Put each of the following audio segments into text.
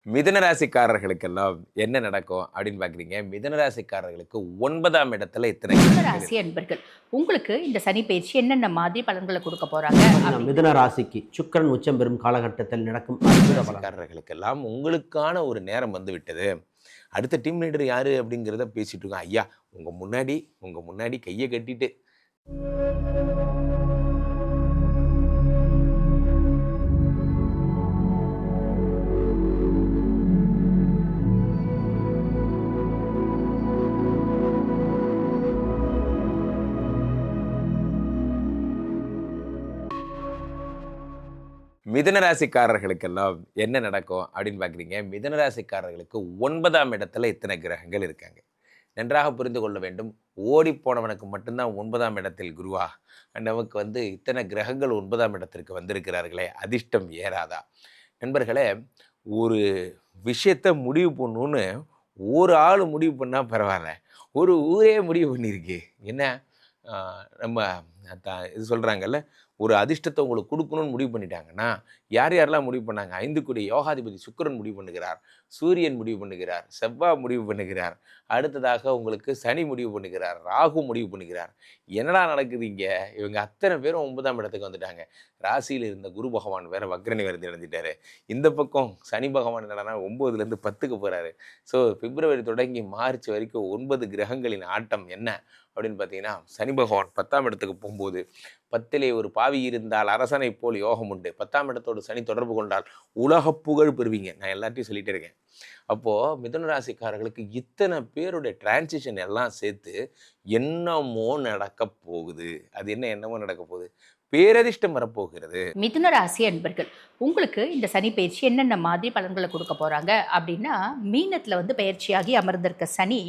மிதுன ராசிக்காரர்களுக்கெல்லாம் என்ன நடக்கும் அப்படின்னு பார்க்குறீங்க. மிதுன ராசிக்காரர்களுக்கு 9ஆம் இடத்துல இத்தனை மிதுன கிரகங்கள் ராசி அன்பர்கள், உங்களுக்கு இந்த சனி பயிற்சி என்னென்ன மாதிரி பலன்களை கொடுக்க போறாங்க பார்த்தீங்கன்னா, மிதுன ராசிக்கு சுக்கிரன் உச்சம் பெறும் காலகட்டத்தில் நடக்கும் அற்புத பலன். ராசிக்காரர்களுக்கெல்லாம் உங்களுக்கான ஒரு நேரம் வந்து விட்டது. அடுத்த டீம் லீடர் யாரு அப்படிங்கிறத பேசிட்டு இருக்கோம். ஐயா, உங்க முன்னாடி கையை கட்டிட்டு மிதுன ராசிக்காரர்களுக்கெல்லாம் என்ன நடக்கும் அப்படின்னு பார்க்குறீங்க. மிதுன ராசிக்காரர்களுக்கு 9ஆம் இடத்துல இத்தனை கிரகங்கள் இருக்காங்க. நன்றாக புரிந்து கொள்ள வேண்டும். ஓடி போனவனுக்கு மட்டும்தான் 9ஆம் இடத்தில் குருவா, நமக்கு வந்து இத்தனை கிரகங்கள் 9ஆம் இடத்திற்கு வந்திருக்கிறார்களே, அதிர்ஷ்டம் ஏறாதா? நண்பர்களே, ஒரு விஷயத்தை முடிவு பண்ணணுன்னு ஒரு ஆள் முடிவு பண்ணால் பரவாயில்ல, ஒரு ஊரே முடிவு பண்ணியிருக்கு. என்ன நம்ம இது சொல்கிறாங்கல்ல, ஒரு அதிர்ஷ்டத்தை உங்களுக்கு கொடுக்கணும்னு முடிவு பண்ணிட்டாங்கன்னா, யார் யாரெல்லாம் முடிவு பண்ணாங்க? 5 கோடி யோகாதிபதி சுக்கிரன் முடிவு பண்ணுகிறார், சூரியன் முடிவு பண்ணுகிறார், செவ்வாய் முடிவு பண்ணுகிறார், அடுத்ததாக உங்களுக்கு சனி முடிவு பண்ணுகிறார், ராகு முடிவு பண்ணுகிறார். என்னடா நடக்குது இங்கே? இவங்க அத்தனை பேரும் 9ஆம் இடத்துக்கு வந்துட்டாங்க. ராசியில் இருந்த குரு பகவான் வேற வக்ர நிவர்த்தி அடைஞ்சிட்டாரு. இந்த பக்கம் சனி பகவான் என்னன்னா 9லேருந்து 10க்கு போகிறாரு. ஸோ பிப்ரவரி தொடங்கி மார்ச் வரைக்கும் 9 கிரகங்களின் ஆட்டம் என்ன அப்படின்னு பார்த்தீங்கன்னா, சனி பகவான் 10ஆம் இடத்துக்கு போகும்போது, 10லே ஒரு பாவி இருந்தால் அரசனை போல் யோகம் உண்டு, 10ஆம் இடத்தோடு சனி தொடர்பு கொண்டால் உலக புகழ் பெறுவீங்க. நான் எல்லாத்தையும் சொல்லிட்டு இருக்கேன். அப்போது மிதுன ராசிக்காரர்களுக்கு இத்தனை பேருடைய டிரான்சிஷன் எல்லாம் சேர்த்து என்னமோ நடக்க போகுது. அது என்னமோ நடக்க போகுது, பேரதிர்ஷ்டம் வரப்போகிறது. மிதுன ராசி அன்பர்கள், உங்களுக்கு இந்த சனி பயிற்சி என்னென்ன மாதிரி பலன்களை கொடுக்க போறாங்க அப்படின்னா, மீனத்துல வந்து பயிற்சியாகி அமர்ந்திருக்க சனி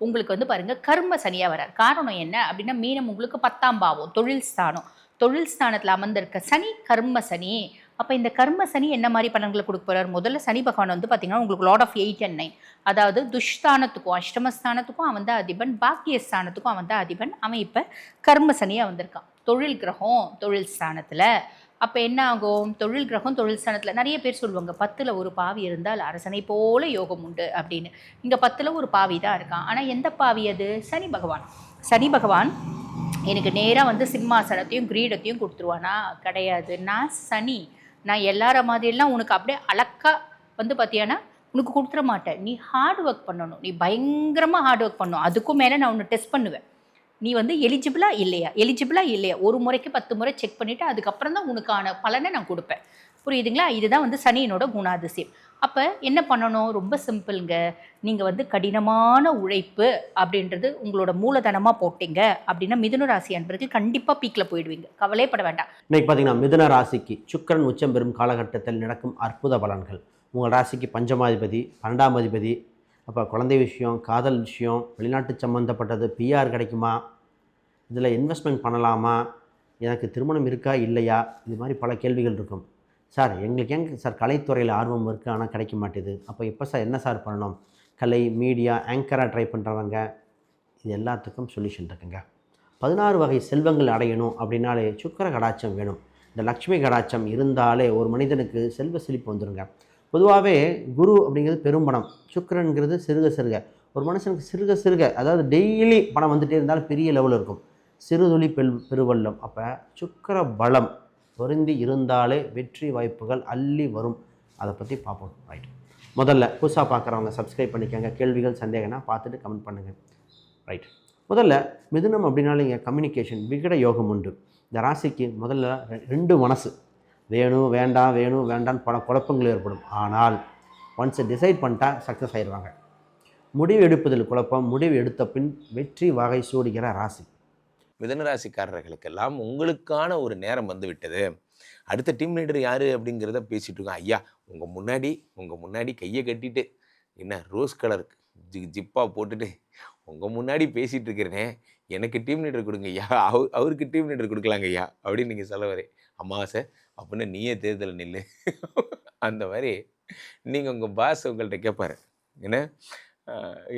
உங்களுக்கு வந்து பாருங்க கர்ம சனியா வரார். காரணம் என்ன அப்படின்னா, மீனம் உங்களுக்கு 10ஆம் பாவம், தொழில் ஸ்தானம். தொழில் ஸ்தானத்தில் அமர்ந்திருக்க சனி கர்ம சனி. அப்போ இந்த கர்ம சனி என்ன மாதிரி பலன்களை கொடுக்க போறார்? முதல்ல சனி பகவான் வந்து பார்த்தீங்கன்னா உங்களுக்கு லார்ட் ஆஃப் 8 and 9, அதாவது துஷ்ஸ்தானத்துக்கும் அஷ்டமஸ்தானத்துக்கும் அவன் தான் அதிபன், பாக்கியஸ்தானத்துக்கும் அவன் தான் அதிபன். அவன் இப்போ கர்ம சனியாக வந்திருக்கான். தொழில் கிரகம் தொழில் ஸ்தானத்தில். அப்போ என்ன ஆகும்? தொழில் கிரகம் தொழில் ஸ்தானத்தில் நிறைய பேர் சொல்லுவாங்க, 10ல் ஒரு பாவி இருந்தால் அரசனை போல யோகம் உண்டு அப்படின்னு. இங்கே 10ல் ஒரு பாவி தான் இருக்கான். ஆனால் எந்த பாவி அது? சனி பகவான். சனி பகவான் எனக்கு நேராக வந்து சிம்மாசனத்தையும் கிரீடத்தையும் கொடுத்துருவானா? கிடையாது. நான் சனி, நான் எல்லார மாதிரியெல்லாம் உனக்கு அப்படியே அழக்காக வந்து பார்த்தியானா உனக்கு கொடுத்துட மாட்டேன். நீ ஹார்ட் ஒர்க் பண்ணணும், நீ பயங்கரமாக ஹார்ட் ஒர்க் பண்ணணும். அதுக்கும் மேலே நான் உன்னை டெஸ்ட் பண்ணுவேன். நீ வந்து எலிஜிபிளாக இல்லையா ஒரு முறைக்கு 10 முறை செக் பண்ணிவிட்டு அதுக்கப்புறம் தான் உனக்கான பலனை நான் கொடுப்பேன். புரியுதுங்களா? இதுதான் வந்து சனியினோட குணாதிசயம். அப்போ என்ன பண்ணணும்? ரொம்ப சிம்பிளுங்க. நீங்கள் வந்து கடினமான உழைப்பு அப்படின்றது உங்களோட மூலதனமாக போட்டிங்க அப்படின்னா மிதுன ராசி அன்பர்கள் கண்டிப்பாக பீக்கில் போயிடுவீங்க. கவலைப்பட வேண்டாம். இன்னைக்கு பார்த்தீங்கன்னா, மிதுன ராசிக்கு சுக்கிரன் உச்சம் பெறும் காலகட்டத்தில் நடக்கும் அற்புத பலன்கள். உங்கள் ராசிக்கு பஞ்சமாதிபதி, 12ஆம் அதிபதி. அப்போ குழந்தை விஷயம், காதல் விஷயம், வெளிநாட்டு சம்மந்தப்பட்டது, பிஆர் கிடைக்குமா, இதில் இன்வெஸ்ட்மெண்ட் பண்ணலாமா, எனக்கு திருமணம் இருக்கா இல்லையா, இது மாதிரி பல கேள்விகள் இருக்கும். சார் எங்களுக்கு எங்கே சார் கலைத்துறையில் ஆர்வம் இருக்குது, ஆனால் கிடைக்க மாட்டேது. அப்போ எப்போ சார் என்ன சார் பண்ணணும்? கலை, மீடியா, ஆங்கராக ட்ரை பண்ணுறவங்க, இது எல்லாத்துக்கும் சொல்யூஷன் இருக்குங்க. 16 வகை செல்வங்கள் அடையணும் அப்படின்னாலே சுக்கிர கடாட்சம் வேணும். இந்த லக்ஷ்மி கடாட்சம் இருந்தாலே ஒரு மனிதனுக்கு செல்வ செழிப்பு வந்துடுங்க. பொதுவாகவே குரு அப்படிங்கிறது பெரும்பணம், சுக்கிரன்கிறது சிறுக சிறுக. ஒரு மனுஷனுக்கு சிறுக சிறுக, அதாவது டெய்லி பணம் வந்துகிட்டே இருந்தாலும் பெரிய லெவலில் இருக்கும். சிறுதுளி பெருவெள்ளம். அப்போ சுக்கிர பலம் பொருந்தி இருந்தாலே வெற்றி வாய்ப்புகள் அள்ளி வரும். அதை பற்றி பார்ப்போம். ரைட், முதல்ல புதுசாக பார்க்குறவங்க சப்ஸ்கிரைப் பண்ணிக்கோங்க. கேள்விகள் சந்தேகம்னா பார்த்துட்டு கமெண்ட் பண்ணுங்கள். ரைட், முதல்ல மிதுனம் அப்படின்னாலே இங்கே கம்யூனிகேஷன் விகட யோகம் உண்டு. இந்த ராசிக்கு முதல்ல 2 மனசு, வேணும் வேண்டாம் வேணும் வேண்டான்னு பல குழப்பங்கள் ஏற்படும். ஆனால் ஒன்ஸ் டிசைட் பண்ணிட்டா சக்ஸஸ் ஆயிடுவாங்க. முடிவு எடுப்பதில் குழப்பம், முடிவு எடுத்த பின் வெற்றி வகை சூடுகிற ராசி. மிதுன ராசிக்காரர்களுக்கெல்லாம் உங்களுக்கான ஒரு நேரம் வந்து விட்டது. அடுத்த டீம் லீடர் யாரு அப்படிங்கிறத பேசிட்டு இருக்கோம். ஐயா, உங்க முன்னாடி கையை கட்டிட்டு, என்ன ரோஸ் கலர் ஜிப்பா போட்டுட்டு உங்கள் முன்னாடி பேசிகிட்டு இருக்கிறேனே, எனக்கு டீம் லீடர் கொடுங்க ஐயா, அவருக்கு டீம் லீடர் கொடுக்கலாங்க ஐயா அப்படின்னு நீங்கள் சொல்ல வரே. அமாவாசை அப்படின்னு நீயே தேர்தல் நில்லு. அந்த மாதிரி நீங்கள் உங்கள் பாஸ் உங்கள்கிட்ட கேட்பாரு,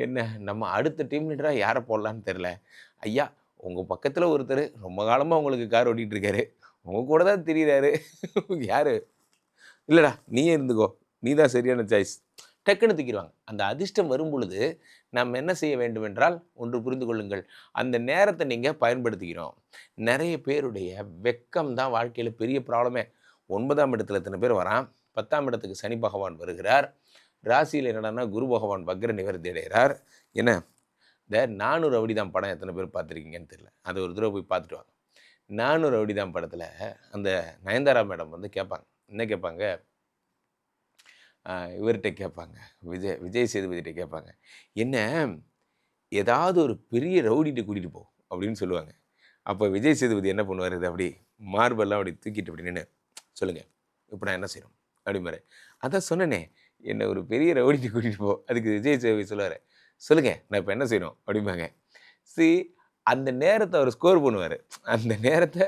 என்ன நம்ம அடுத்த டீம் லீடராக யாரை போடலான்னு தெரில ஐயா. உங்கள் பக்கத்தில் ஒருத்தர் ரொம்ப காலமாக உங்களுக்கு கார் ஓட்டிகிட்டு இருக்காரு, உங்கள் கூட தான் தெரியுறாரு. யார்? இல்லைடா நீயே இருந்துக்கோ, நீ தான் சரியான சாய்ஸ், டக்குன்னு தூக்கிடுவாங்க. அந்த அதிர்ஷ்டம் வரும் பொழுது நாம் என்ன செய்ய வேண்டும் என்றால், ஒன்று புரிந்து கொள்ளுங்கள், அந்த நேரத்தை நீங்கள் பயன்படுத்திக்கிறோம். நிறைய பேருடைய வெக்கம் தான் வாழ்க்கையில் பெரிய ப்ராப்ளமே. 9ஆம் இடத்துல எத்தனை பேர் வரான், 10ஆம் இடத்துக்கு சனி பகவான் வருகிறார், ராசியில் என்னடான்னா குரு பகவான் வக்ர நிவர்த்தி அடைகிறார். என்ன இந்த 400 ரவுடிதான் படம் எத்தனை பேர் பார்த்துருக்கீங்கன்னு தெரியல, அதை ஒரு தடவை போய் பார்த்துட்டு வாங்க. 400 ரவுடிதான் படத்தில் அந்த நயன்தாரா மேடம் வந்து கேட்பாங்க, என்ன கேட்பாங்க, இவர்கிட்ட கேட்பாங்க, விஜய் சேதுபதிகிட்ட கேட்பாங்க, என்ன ஏதாவது ஒரு பெரிய ரவுடிகிட்ட கூட்டிகிட்டு போ அப்படின்னு சொல்லுவாங்க. அப்போ விஜய் சேதுபதி என்ன பண்ணுவார், இது அப்படி மார்பெல்லாம் அப்படி தூக்கிட்டு அப்படி நின்று, சொல்லுங்கள் இப்போ நான் என்ன செய்யணும் அப்படிம்பாரு. அதான் சொன்னேனே, என்னை ஒரு பெரிய ரவுடிகிட்ட கூட்டிகிட்டு போ. அதுக்கு விஜய் சேதுபதி சொல்லுவார், சொல்லுங்கள் நான் இப்போ என்ன செய்யணும் அப்படிம்பாங்க. அந்த நேரத்தை அவர் ஸ்கோர் பண்ணுவார். அந்த நேரத்தை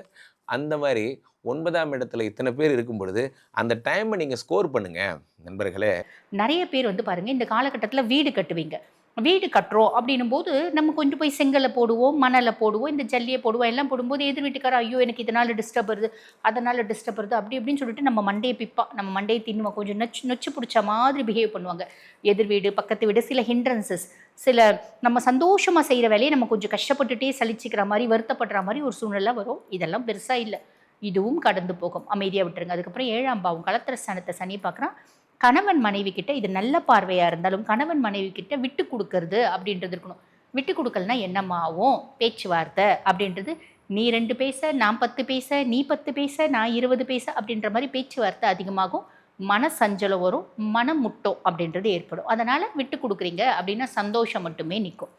அந்த மாதிரி 9ஆம் இடத்துல இத்தனை பேர் இருக்கும் பொழுது அந்த டைமை நீங்கள் ஸ்கோர் பண்ணுங்க நண்பர்களே. நிறைய பேர் வந்து பாருங்க, இந்த காலகட்டத்தில் வீடு கட்டுவீங்க. வீடு கட்டுறோம் அப்படின்னும் போது நம்ம கொஞ்சம் போய் செங்கலை போடுவோம், மணலை போடுவோம், இந்த ஜல்லியை போடுவோம். எல்லாம் போடும்போது எதிர் வீட்டுக்காரர் ஐயோ எனக்கு இதனால் டிஸ்டர்ப் வருது, அதனால் டிஸ்டர்ப் வருது அப்படி இப்படின்னு சொல்லிட்டு நம்ம மண்டையை பிப்பா, நம்ம மண்டையை தின்னுவோம், கொஞ்சம் நொச்சு பிடிச்ச மாதிரி பிஹேவ் பண்ணுவாங்க. எதிர் வீடு பக்கத்து வீடு சில ஹிண்ட்ரன்சஸ், சில நம்ம சந்தோஷமாக செய்கிற வேலையை நம்ம கொஞ்சம் கஷ்டப்பட்டுட்டே சலிச்சிக்கிற மாதிரி வருத்தப்படுற மாதிரி ஒரு சூழ்நிலை வரும். இதெல்லாம் பெருசாக இல்லை, இதுவும் கடந்து போகும், அமைதியாக விட்டுருங்க. அதுக்கப்புறம் 7ஆம் பாவம் கலத்திர ஸ்தானத்தை சனி பார்க்குறான். கணவன் மனைவி கிட்ட, இது நல்ல பார்வையாக இருந்தாலும் கணவன் மனைவி கிட்ட விட்டு கொடுக்கறது அப்படின்றது இருக்கணும். விட்டு கொடுக்கலனா என்னம்மா ஆகும், பேச்சுவார்த்தை அப்படின்றது நீ 2 பேச நான் 10 பேச, நீ 10 பேச நான் 20 பேச அப்படின்ற மாதிரி பேச்சுவார்த்தை அதிகமாகும். மன சஞ்சலம் வரும், மனம் முட்டம் அப்படின்றது ஏற்படும். அதனால் விட்டு கொடுக்குறீங்க அப்படின்னா சந்தோஷம் மட்டுமே நிற்கும்.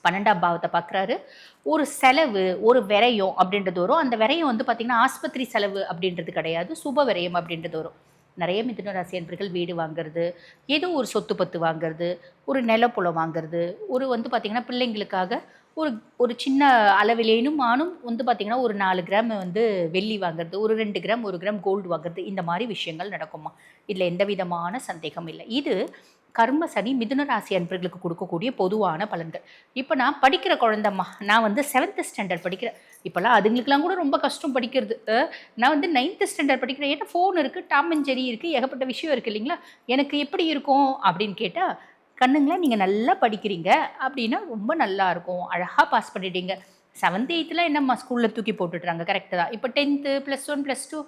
12ஆம் பாவத்தை பார்க்குறாரு. ஒரு செலவு, ஒரு விரயம் அப்படின்றது வரும். அந்த விரயம் வந்து பார்த்திங்கன்னா ஆஸ்பத்திரி செலவு அப்படின்றது கிடையாது, சுப விரயம் அப்படின்றது வரும். நிறைய மிதுன ராசி அன்பர்கள் வீடு வாங்குறது, ஏதோ ஒரு சொத்து பத்து வாங்குறது, ஒரு நிலப்புலம் வாங்குறது, ஒரு வந்து பார்த்திங்கன்னா பிள்ளைங்களுக்காக ஒரு சின்ன அளவிலேனும் வந்து பார்த்திங்கன்னா ஒரு 4 கிராம் வந்து வெள்ளி வாங்குறது, ஒரு 2 கிராம் 1 கிராம் கோல்டு வாங்குறது, இந்த மாதிரி விஷயங்கள் நடக்குமா. இதில் எந்த விதமான சந்தேகம் இல்லை. இது கர்ம சனி மிதுன ராசி அன்பர்களுக்கு கொடுக்கக்கூடிய பொதுவான பலன்கள். இப்போ நான் படிக்கிற குழந்தைம்மா, நான் வந்து 7th ஸ்டாண்டர்ட் படிக்கிறேன். இப்போல்லாம் அதுங்களுக்கெல்லாம் கூட ரொம்ப கஷ்டம் படிக்கிறது. நான் வந்து 9th ஸ்டாண்டர்ட் படிக்கிறேன். ஏன்னா ஃபோன் இருக்குது, டாம் அண்ட் ஜெரி இருக்குது, ஏகப்பட்ட விஷயம் இருக்குது இல்லைங்களா. எனக்கு எப்படி இருக்கும் அப்படின்னு கேட்டால், கண்ணுங்களா நீங்கள் நல்லா படிக்கிறீங்க அப்படின்னா ரொம்ப நல்லா இருக்கும், அழகாக பாஸ் பண்ணிட்டீங்க. 7th 8th என்னம்மா ஸ்கூலில் தூக்கி போட்டுட்றாங்க, கரெக்டு தான். இப்போ 10th +1 +2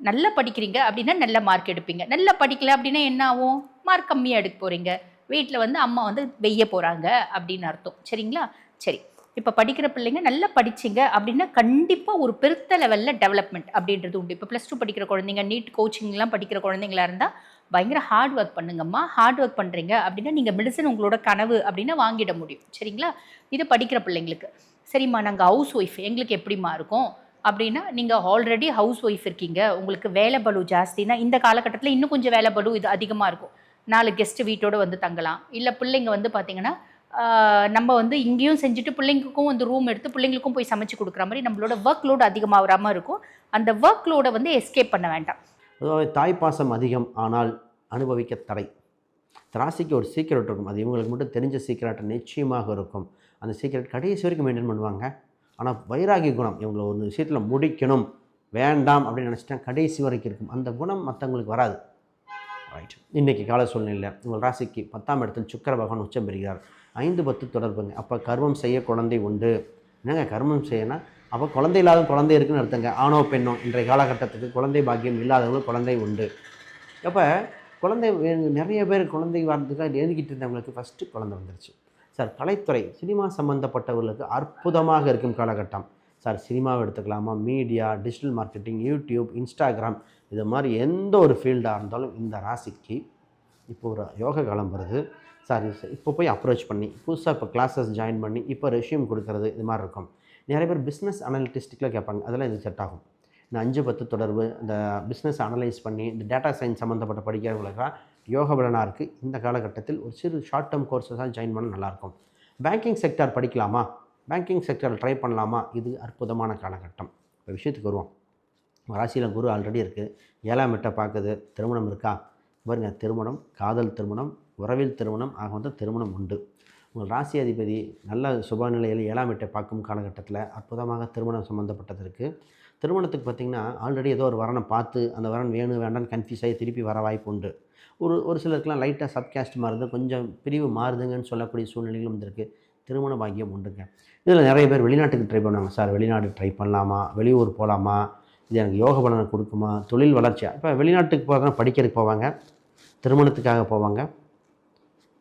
நல்லா படிக்கிறீங்க அப்படின்னா நல்ல மார்க் எடுப்பீங்க. நல்லா படிக்கல அப்படின்னா என்ன ஆகும், மார்க் கம்மியாக எடுக்க போகிறீங்க. வீட்டில் வந்து அம்மா வந்து வெய்ய போகிறாங்க அப்படின்னு அர்த்தம். சரிங்களா. சரி, இப்போ படிக்கிற பிள்ளைங்க நல்லா படிச்சிங்க அப்படின்னா கண்டிப்பாக ஒரு பெருத்த லெவலில் டெவலப்மெண்ட் அப்படின்றது உண்டு. இப்போ +2 படிக்கிற குழந்தைங்க, நீட் கோச்சிங்லாம் படிக்கிற குழந்தைங்களா இருந்தால் பயங்கர ஹார்ட் ஒர்க் பண்ணுங்கம்மா. ஹார்ட் ஒர்க் பண்ணுறீங்க அப்படின்னா நீங்கள் மெடிசன் உங்களோட கனவு அப்படின்னா வாங்கிட முடியும். சரிங்களா. இது படிக்கிற பிள்ளைங்களுக்கு. சரிம்மா நாங்கள் ஹவுஸ் ஒய்ஃப், எங்களுக்கு எப்படிம்மா இருக்கும் அப்படின்னா, நீங்கள் ஆல்ரெடி ஹவுஸ் ஒய்ஃப் இருக்கீங்க, உங்களுக்கு வேலை பளு ஜாஸ்தினா இந்த காலகட்டத்தில் இன்னும் கொஞ்சம் வேலை பளு இது அதிகமாக இருக்கும். 4 கெஸ்ட்டு வீட்டோடு வந்து தங்கலாம். இல்லை பிள்ளைங்க வந்து பார்த்திங்கன்னா நம்ம வந்து இங்கேயும் செஞ்சுட்டு பிள்ளைங்களுக்கும் வந்து ரூம் எடுத்து பிள்ளைங்களுக்கும் போய் சமைச்சு கொடுக்குற மாதிரி நம்மளோட ஒர்க் லோடு அதிகமாகாமல் இருக்கும். அந்த ஒர்க் லோடை வந்து எஸ்கேப் பண்ண வேண்டாம். பொதுவாக தாய்ப்பாசம் அதிகம், ஆனால் அனுபவிக்க தடை. ராசிக்கு ஒரு சீக்ரெட் இருக்கும், அது இவங்களுக்கு மட்டும் தெரிஞ்ச சீக்ரெட் நிச்சயமாக இருக்கும். அந்த சீக்ரெட் கடைசி வரைக்கும் மெயின்டைன் பண்ணுவாங்க. ஆனால் வைராகி குணம், இவங்களை ஒரு விஷயத்தில் முடிக்கணும், வேண்டாம் அப்படின்னு நினச்சிட்டா கடைசி வரைக்கும் இருக்கும். அந்த குணம் மற்றவங்களுக்கு வராது. ரைட். இன்றைக்கி கால சூழ்நிலையில் உங்கள் ராசிக்கு 10ஆம் இடத்தில் சுக்கிர பகவான் உச்சம் பெறுகிறார். 5-10 தொடர்புங்க. அப்போ கர்மம் செய்ய குழந்தை உண்டு. என்னங்க கர்மம் செய்யணும், அப்போ குழந்தை இல்லாத குழந்தை இருக்குன்னு அர்த்தங்க. ஆணோ பெண்ணோ இன்றைய காலகட்டத்துக்கு குழந்தை பாக்கியம் இல்லாதவங்களுக்கு குழந்தை உண்டு. அப்போ குழந்தை நிறைய பேர் குழந்தை வரதுக்காக எழுதிக்கிட்டு இருந்தவங்களுக்கு ஃபஸ்ட்டு குழந்தை வந்துருச்சு. சார் கலைத்துறை சினிமா சம்மந்தப்பட்டவர்களுக்கு அற்புதமாக இருக்கும் காலகட்டம். சார் சினிமாவை எடுத்துக்கலாமா, media, digital marketing, YouTube, Instagram, இது மாதிரி எந்த ஒரு ஃபீல்டாக இருந்தாலும் இந்த ராசிக்கு இப்போ ஒரு யோக காலம் வருது. சார் இப்போ போய் அப்ரோச் பண்ணி புதுசாக இப்போ கிளாஸஸ் ஜாயின் பண்ணி இப்போ ரெஷ்யூம் கொடுக்குறது, இது மாதிரி இருக்கும். நிறைய பேர் பிஸ்னஸ் அனலிட்டிஸ்டிக்கில் கேட்பாங்க, அதெல்லாம் இது செட் ஆகும். இந்த 5-10 தொடர்பு, இந்த பிஸ்னஸ் அனலைஸ் பண்ணி இந்த டேட்டா சயின்ஸ் சம்மந்தப்பட்ட படிக்கிறவங்களுக்காக யோக பலனாக இருக்குது. இந்த காலகட்டத்தில் ஒரு சிறு ஷார்ட் டேர்ம் கோர்ஸஸாக ஜாயின் பண்ண நல்லாயிருக்கும். பேங்கிங் செக்டார் படிக்கலாமா, பேங்கிங் செக்டரில் ட்ரை பண்ணலாமா, இது அற்புதமான காலகட்டம். இப்போ விஷயத்துக்கு வருவோம். ராசியில் குரு ஆல்ரெடி இருக்குது, 7ஆம் இடத்தை பார்க்குது. திருமணம் இருக்கா பாருங்க, திருமணம், காதல் திருமணம், உறவில் திருமணம், ஆக வந்து திருமணம் உண்டு. உங்கள் ராசி அதிபதி நல்ல சுபநிலையில் 7ஆம் இடத்தை பார்க்கும் காலகட்டத்தில் அற்புதமாக திருமணம் சம்மந்தப்பட்டதற்கு திருமணத்துக்கு பார்த்திங்கன்னா ஆல்ரெடி ஏதோ ஒரு வரனை பார்த்து அந்த வரன் வேணும் வேண்டாம்னு கன்ஃபியூஸ் ஆகி திருப்பி வர வாய்ப்பு உண்டு. ஒரு சிலருக்குலாம் லைட்டாக சப்காஸ்ட் மாறுது, கொஞ்சம் பிரிவு மாறுதுங்கன்னு சொல்லக்கூடிய சூழ்நிலைகளும் வந்திருக்கு. திருமண பாக்கியம் உண்டுங்க. இதில் நிறைய பேர் வெளிநாட்டுக்கு ட்ரை பண்ணுவாங்க. சார் வெளிநாடு ட்ரை பண்ணலாமா, வெளியூர் போகலாமா, இது எனக்கு யோக பலனை கொடுக்குமா, தொழில் வளர்ச்சியா. இப்போ வெளிநாட்டுக்கு போகிறதா படிக்கிறதுக்கு போவாங்க, திருமணத்துக்காக போவாங்க,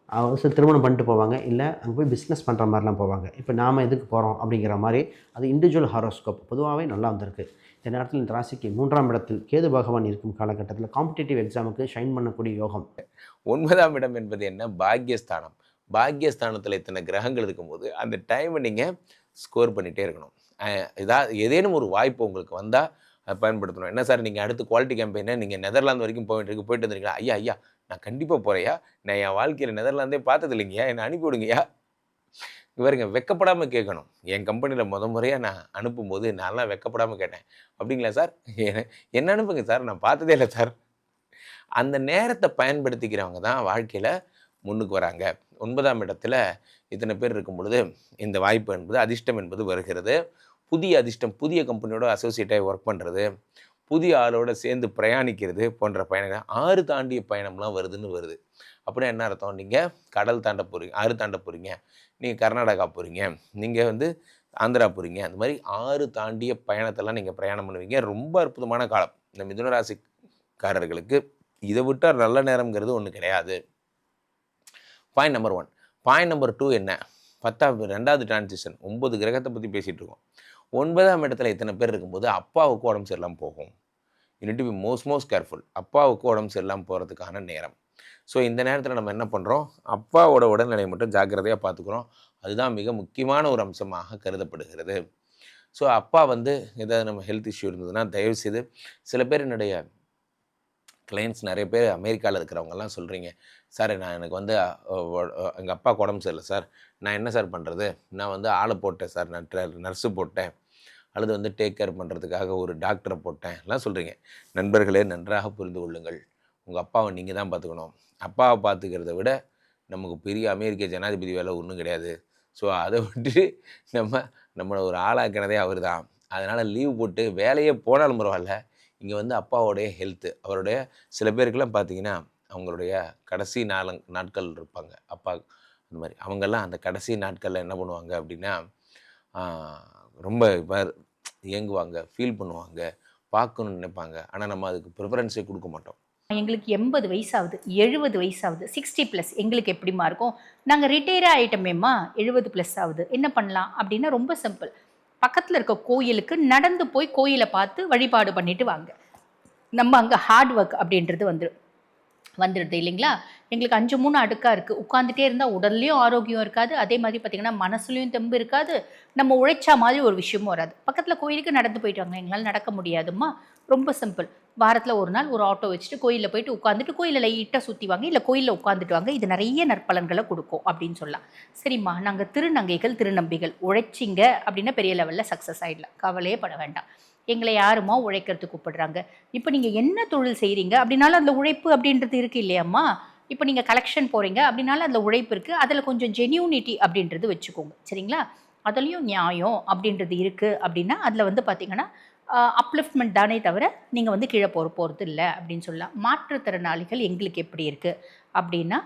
அவசர திருமணம் பண்ணிட்டு போவாங்க, இல்லை அங்கே போய் பிஸ்னஸ் பண்ணுற மாதிரிலாம் போவாங்க. இப்போ நாம் எதுக்கு போகிறோம் அப்படிங்கிற மாதிரி அது இண்டிவிஜுவல் ஹாரோஸ்கோப் பொதுவாகவே நல்லா வந்திருக்கு. இந்த நேரத்தில் இந்த ராசிக்கு 3ஆம் இடத்தில் கேது பகவான் இருக்கும் காலகட்டத்தில் காம்படிட்டிவ் எக்ஸாமுக்கு ஷைன் பண்ணக்கூடிய யோகம். 9ஆம் இடம் என்பது என்ன? பாக்கியஸ்தானம். பாக்கியஸ்தானத்தில் இத்தனை கிரகங்கள் இருக்கும்போது அந்த டைமை நீங்கள் ஸ்கோர் பண்ணிகிட்டே இருக்கணும். ஏதேனும் ஒரு வாய்ப்பு உங்களுக்கு வந்தால் அதை பயன்படுத்தணும். என்ன சார் நீங்கள் அடுத்து குவாலிட்டி கேம்பெயினை நீங்கள் நெதர்லாந்து வரைக்கும் போயிட்டு வந்துருக்கீங்களா? ஐயா நான் கண்டிப்பாக போகிறேயா, நான் என் வாழ்க்கையில் நெதர்லாந்தே பார்த்தது இல்லைங்கய்யா, என்னை அனுப்பி விடுங்கய்யா. இவருங்க வெக்கப்படாமல் கேட்கணும். என் கம்பெனியில் முறையாக நான் அனுப்பும்போது நான்லாம் வெக்கப்படாமல் கேட்டேன். அப்படிங்களா சார், என்ன அனுப்புங்க சார், நான் பார்த்ததே இல்லை சார். அந்த நேரத்தை பயன்படுத்திக்கிறவங்க தான் வாழ்க்கையில் முன்னுக்கு வராங்க. 9ஆம் இடத்துல இத்தனை பேர் இருக்கும் பொழுது இந்த வாய்ப்பு என்பது, அதிர்ஷ்டம் என்பது வருகிறது. புதிய அதிர்ஷ்டம், புதிய கம்பெனியோட அசோசியேட்டாகி ஒர்க் பண்ணுறது, புதிய ஆளோட சேர்ந்து பிரயாணிக்கிறது போன்ற பயணங்கள், 6 தாண்டிய பயணம்லாம் வருது. அப்படின்னா என்ன அர்த்தம்? நீங்கள் கடல் தாண்ட போகிறீங்க, 6 தாண்ட போகிறீங்க, நீங்கள் கர்நாடகா போகிறீங்க, நீங்கள் ஆந்திரா போகிறீங்க. அந்த மாதிரி 6 தாண்டிய பயணத்தெல்லாம் நீங்கள் பிரயாணம் பண்ணுவீங்க. ரொம்ப அற்புதமான காலம் இந்த மிதுன ராசிக்காரர்களுக்கு. இதை விட்டால் நல்ல நேரம்ங்கிறது ஒன்று கிடையாது. Point number 1. பாயிண்ட் நம்பர் 2 என்ன? 2வது டிரான்சிஷன். 9 கிரகத்தை பற்றி பேசிகிட்டு இருக்கோம். 9ஆம் இடத்துல இத்தனை பேர் இருக்கும்போது அப்பாவுக்கு உடம்பு சரியில்லாமல் போகும். You need to be most careful. அப்பாவுக்கு உடம்பு சரியில்லாமல் போகிறதுக்கான நேரம். ஸோ இந்த நேரத்தில் நம்ம என்ன பண்ணுறோம்? அப்பாவோட உடல்நிலையை மட்டும் ஜாக்கிரதையாக பார்த்துக்குறோம். அதுதான் மிக முக்கியமான ஒரு அம்சமாக கருதப்படுகிறது. ஸோ அப்பா ஏதாவது நம்ம ஹெல்த் இஷ்யூ இருந்ததுன்னா தயவுசெய்து, சில பேர் என்னுடைய கிளைண்ட்ஸ் நிறைய பேர் அமெரிக்காவில் இருக்கிறவங்கெல்லாம் சொல்கிறீங்க, சார் எனக்கு எங்கள் அப்பாவுக்கு உடம்பு சரியில்லை சார், நான் என்ன சார் பண்ணுறது? நான் ஆளை போட்டேன் சார், நான் நர்ஸு போட்டேன், அல்லது டேக் கேர் பண்ணுறதுக்காக ஒரு டாக்டரை போட்டேன் எல்லாம் சொல்கிறீங்க. நண்பர்களே, நன்றாக புரிந்து கொள்ளுங்கள். உங்கள் அப்பாவை நீங்கள் தான் பார்த்துக்கணும். அப்பாவை பார்த்துக்கிறத விட நமக்கு பெரிய அமெரிக்க ஜனாதிபதி வேலை ஒன்றும் கிடையாது. ஸோ அதை விட்டு நம்மளை ஒரு ஆளாக்கினதே அவர் தான். அதனால் லீவ் போட்டு வேலையே போனாலும் பரவாயில்ல, இங்கே அப்பாவோடைய ஹெல்த்து, அவருடைய சில பேருக்கெல்லாம் பார்த்தீங்கன்னா அவங்களுடைய கடைசி நாட்கள் இருப்பாங்க அப்பா, அந்த மாதிரி அவங்கெல்லாம் அந்த கடைசி நாட்களில் என்ன பண்ணுவாங்க அப்படின்னா ரொம்ப இயங்குவாங்க, ஃபீல் பண்ணுவாங்க, பார்க்கணுன்னு நினைப்பாங்க. ஆனால் நம்ம அதுக்கு ப்ரிஃபரன்ஸே கொடுக்க மாட்டோம். எங்களுக்கு 80 வயசாகுது, 70 வயசாகுது, 60+ எங்களுக்கு எப்படிமா இருக்கும்? நாங்கள் ரிட்டையர் ஆகிட்டோமேம்மா, 70+ ஆகுது, என்ன பண்ணலாம் அப்படின்னா ரொம்ப சிம்பிள். பக்கத்தில் இருக்க கோயிலுக்கு நடந்து போய் கோயிலை பார்த்து வழிபாடு பண்ணிட்டு வாங்க. நம்ம அங்கே ஹார்ட் ஒர்க் அப்படின்றது வந்துடுது இல்லைங்களா? எங்களுக்கு 5-3 அடுக்காக இருக்குது. உட்காந்துட்டே இருந்தால் உடல்லையும் ஆரோக்கியம் இருக்காது, அதே மாதிரி பார்த்திங்கன்னா மனசுலையும் தெம்பு இருக்காது, நம்ம உழைச்சா மாதிரி ஒரு விஷயமும் வராது. பக்கத்தில் கோயிலுக்கு நடந்து போயிட்டு வாங்க. எங்களால் நடக்க முடியாதும்மா, ரொம்ப சிம்பிள். வாரத்தில் ஒரு நாள் ஒரு ஆட்டோ வச்சுட்டு கோயிலில் போயிட்டு உட்காந்துட்டு கோயிலில் லைட்டாக சுற்றி வாங்க, இல்லை கோயிலில் உட்காந்துட்டு வாங்க, இது நிறைய நற்பலன்களை கொடுக்கும் அப்படின்னு சொல்லலாம். சரிம்மா, நாங்கள் திருநங்கைகள் திருநம்பிகள், உழைச்சிங்க அப்படின்னா பெரிய லெவலில் சக்ஸஸ் ஆகிடலாம், கவலையே பட வேண்டாம். எங்களை யாருமா உழைக்கிறதுக்கு கூப்பிடுறாங்க? இப்போ நீங்கள் என்ன தொழில் செய்கிறீங்க அப்படின்னாலும் அதில் உழைப்பு அப்படின்றது இருக்குது இல்லையாம்மா? இப்போ நீங்கள் கலெக்ஷன் போகிறீங்க அப்படின்னாலும் அதில் உழைப்பு இருக்குது, அதில் கொஞ்சம் ஜென்யூனிட்டி அப்படின்றது வச்சுக்கோங்க, சரிங்களா? அதுலேயும் நியாயம் அப்படின்றது இருக்குது அப்படின்னா அதில் பார்த்திங்கன்னா அப்லிஃப்ட்மெண்ட் தானே தவிர நீங்கள் கீழே போகிறது இல்லை அப்படின்னு சொல்லலாம். மாற்றுத்திறனாளிகள் எங்களுக்கு எப்படி இருக்குது அப்படின்னா,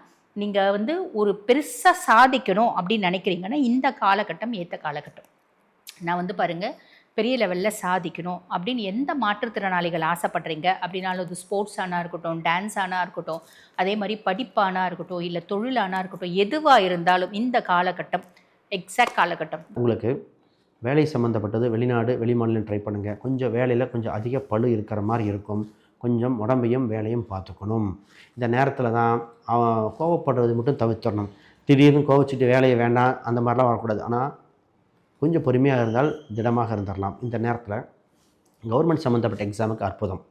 நீங்கள் ஒரு பெருசாக சாதிக்கணும் அப்படின்னு நினைக்கிறீங்கன்னா இந்த காலகட்டம் ஏற்ற காலகட்டம். நான் பாருங்கள், பெரிய லெவலில் சாதிக்கணும் அப்படின்னு எந்த மாற்றுத்திறனாளிகள் ஆசைப்படுறீங்க அப்படின்னாலும், அது ஸ்போர்ட்ஸ் ஆனால் இருக்கட்டும், டான்ஸ் ஆனால் இருக்கட்டும், அதே மாதிரி படிப்பானா இருக்கட்டும், இல்லை தொழிலானா இருக்கட்டும், எதுவாக இருந்தாலும் இந்த காலகட்டம் எக்ஸாக்ட் காலகட்டம். உங்களுக்கு வேலை சம்மந்தப்பட்டது வெளிநாடு வெளிமாநிலம் ட்ரை பண்ணுங்கள். கொஞ்சம் வேலையில் கொஞ்சம் அதிக பளு இருக்கிற மாதிரி இருக்கும். கொஞ்சம் உடம்பையும் வேலையும் பார்த்துக்கணும். இந்த நேரத்தில் தான் கோவப்படுறது மட்டும் தவிர்த்துடணும். திடீர்னு கோவச்சிட்டு வேலையை வேண்டாம் அந்த மாதிரிலாம் வரக்கூடாது. ஆனால் கொஞ்சம் பொறுமையாக இருந்தால் திடமாக இருந்துடலாம். இந்த நேரத்தில் கவர்மெண்ட் சம்மந்தப்பட்ட எக்ஸாமுக்கு அற்புதம்.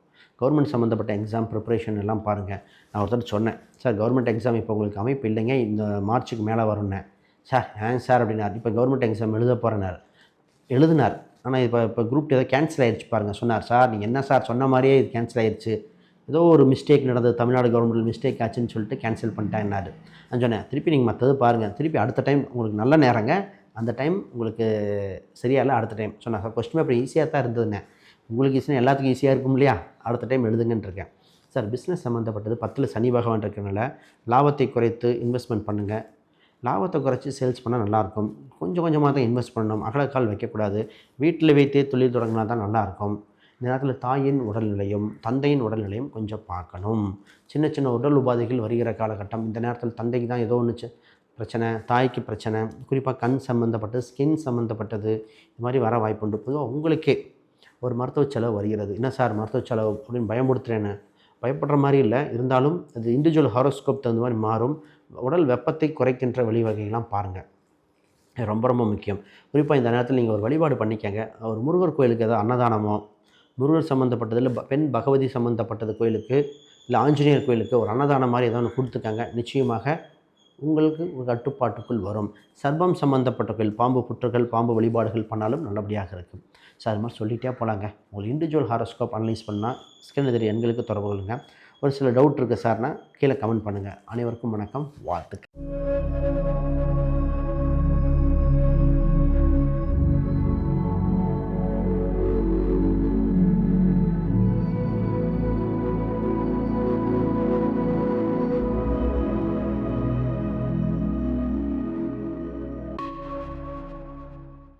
கவர்மெண்ட் சம்மந்தப்பட்ட எக்ஸாம் ப்ரிப்ரேஷன் எல்லாம் பாருங்கள். நான் ஒருத்தர் சொன்னேன், சார் கவர்மெண்ட் எக்ஸாம் இப்போ உங்களுக்கு அமைப்பு இல்லைங்க, இந்த மார்ச்சுக்கு மேலே வரும்னேன். சார் ஏன் சார் அப்படின்னார். இப்போ கவர்மெண்ட் எக்ஸாம் எழுத போகிறேனார். எழுதினார், ஆனால் இப்போ குரூப் ஏதோ கேன்சல் ஆகிடுச்சு பாருங்கள். சொன்னார், சார் நீங்கள் என்ன சார் சொன்ன மாதிரியே இது கேன்சல் ஆகிடுச்சு, ஏதோ ஒரு மிஸ்டேக் நடந்தது, தமிழ்நாடு கவர்மெண்ட் மிஸ்டேக் ஆச்சுன்னு சொல்லிட்டு கேன்சல் பண்ணிட்டேன்னாரு. நான் சொன்னேன், திருப்பி நீங்கள் மற்றது பாருங்கள், திருப்பி அடுத்த டைம் உங்களுக்கு நல்ல நேரங்க, அந்த டைம் உங்களுக்கு சரியா இல்லை, அடுத்த டைம் சொன்னேன். சார் கொஸ்டின் பேப்பர் ஈஸியாக தான் இருந்ததுண்ணே, உங்களுக்கு ஈஸியாக எல்லாத்துக்கும் ஈஸியாக இருக்கும் இல்லையா, அடுத்த டைம் எழுதுங்கன்னு இருக்கேன். சார் பிஸ்னஸ் சம்மந்தப்பட்டது 10ல் சனி பகவான் இருக்கிறனால லாபத்தை குறைத்து இன்வெஸ்ட்மெண்ட் பண்ணுங்கள். லாபத்தை குறைச்சி சேல்ஸ் பண்ணால் நல்லாயிருக்கும். கொஞ்சம் கொஞ்சமாக தான் இன்வெஸ்ட் பண்ணணும், அகலக்கால் வைக்கக்கூடாது. வீட்டில் வைத்தே தொழில் தொடங்கினா தான் நல்லாயிருக்கும். இந்த நேரத்தில் தாயின் உடல்நிலையும் தந்தையின் உடல்நிலையும் கொஞ்சம் பார்க்கணும். சின்ன சின்ன உடல் உபாதைகள் வருகிற காலகட்டம். இந்த நேரத்தில் தந்தைக்கு தான் ஏதோ ஒன்று பிரச்சனை, தாய்க்கு பிரச்சனை, குறிப்பாக கண் சம்மந்தப்பட்டது, ஸ்கின் சம்மந்தப்பட்டது, இது மாதிரி வர வாய்ப்புண்டு. பொதுவாக உங்களுக்கே ஒரு மருத்துவ செலவு வருகிறது. என்ன சார் மருத்துவ செலவு அப்படின்னு பயமுடுத்துறேன்னு, பயப்படுற மாதிரி இல்லை, இருந்தாலும் அது இண்டிவிஜுவல் ஹாரோஸ்கோப் தகுந்த மாதிரி மாறும். உடல் வெப்பத்தை குறைக்கின்ற வழிவகைகள்லாம் பாருங்கள், இது ரொம்ப ரொம்ப முக்கியம். குறிப்பாக இந்த நேரத்தில் நீங்கள் ஒரு வழிபாடு பண்ணிக்கங்க. ஒரு முருகர் கோயிலுக்கு ஏதாவது அன்னதானமோ, முருகர் சம்மந்தப்பட்டது இல்லை பெண் பகவதி சம்மந்தப்பட்டது கோயிலுக்கு, இல்லை ஆஞ்சநேயர் கோயிலுக்கு ஒரு அன்னதானம் மாதிரி ஏதாவது ஒன்று கொடுத்துக்கங்க. நிச்சயமாக உங்களுக்கு ஒரு கட்டுப்பாட்டுக்குள் வரும். சர்ப்பம் சம்மந்தப்பட்ட கோயில், பாம்பு புற்றுகள், பாம்பு வழிபாடுகள் பண்ணாலும் நல்லபடியாக இருக்கும். ஸோ அது மாதிரி சொல்லிகிட்டே போகலாங்க. உங்களுக்கு இண்டிவிஜுவல் ஹாரோஸ்கோப் அனலைஸ் பண்ணால் ஸ்கிரீனில் தெரிய எண்களுக்கு தொடர்பு கொள்ளுங்கள். ஒரு சில டவுட் இருக்குது சார்னா கீழே கமெண்ட் பண்ணுங்கள். அனைவருக்கும் வணக்கம், வாழ்த்துக்கள்.